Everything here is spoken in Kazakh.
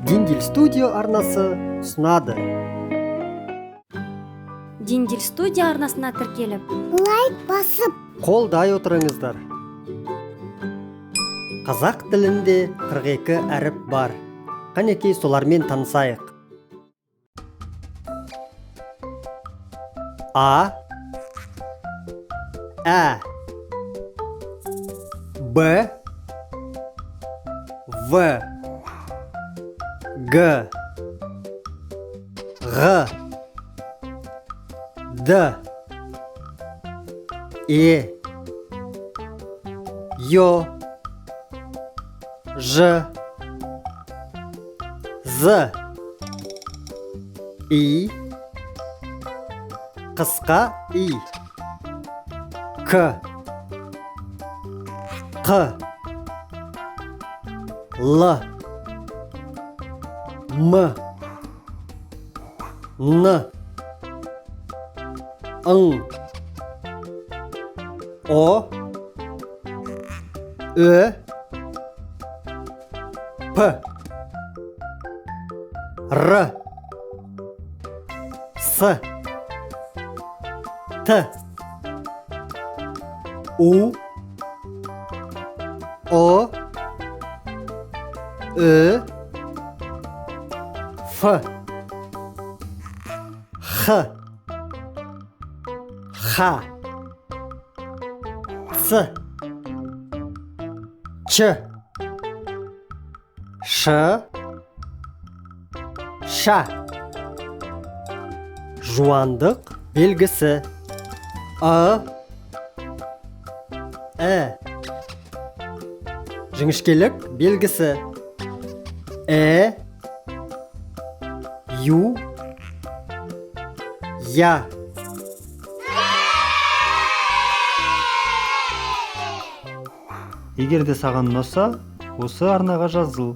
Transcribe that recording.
Диндил студио арнасы ұсынады. Диндил студия арнасына тіркеліп, лайк басып, Қолдай отырыңыздар. Қазақ тілінде 42 әріп бар. Қанекей солармен танысайық. А, Ә, Б, В, Г, Ғ, Д, Е, Ё, Ж, З, И, қысқа И, К, Қ, Л, М, Н, Ң, О, Ö, П, Р, С, Т, У, О, Ö, Ф, Х, Х, Ц, Ч, Ш, Ша. Жуандық белгісі. А, Ә. Жіңішкелік белгісі. Ә, Ю, Я. Егер де саған ұнаса, осы арнаға жазыл.